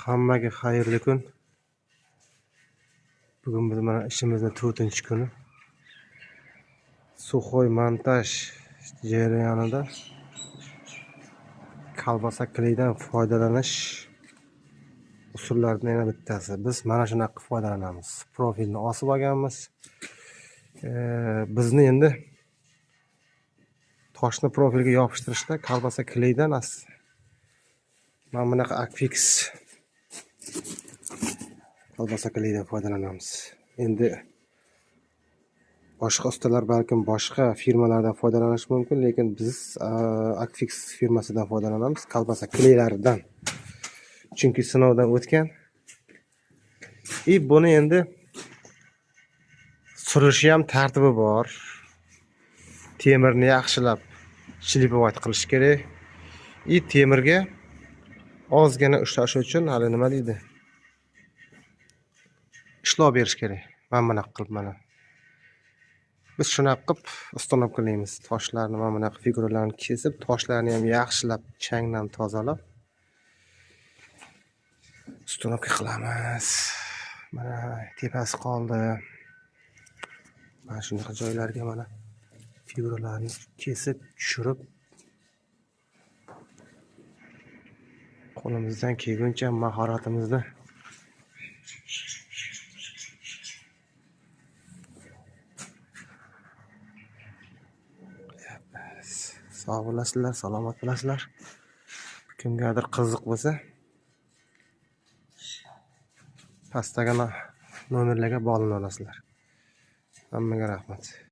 Hammaga xayrli kun. Bugun biz mana ishimizning 4-kuni. Sukhoy montaj jarayonida kolbasa kleydan foydalanish usullaridan yana bittasi. Biz mana shunaqa foydalanamiz. Profilni osib olganmiz. Bizni endi toshni profilga yopishtirishda kolbasa kleydan mana bunaqa Akfix kolbasa kleydan foydalanamiz. Endi boshqa ustalar balkim boshqa firmalardan foydalanishi mumkin, lekin biz Akfix firmasidan foydalanamiz, kolbasa kleylaridan. Chunki sinovdan o'tgan. Buni endi surishi ham tartibi bor. Temirni yaxshilab shlipovать qilish kerak. Temirga ozgina ushlash uchun hali nima deydi? Ishlov berish kerak. Mana bunaqa qilib mana. Biz shunaqa qilib uстановкаlaymiz. Toshlarni mana bunaqa figuralarni kesib, toshlarni ham yaxshilab changdan tozalab uстановка qilamiz. Mana tepasi qoldi. Mana shunaqa joylarga mana figuralarni kesib, tushirib qo'limizdan kelguncha mahoratimizni sog' bo'lasizlar, salomat bo'lasizlar. Kimgadir qiziq bo'lsa, pastdagi nomerlarga bog'lana olasizlar. Hammaga rahmat.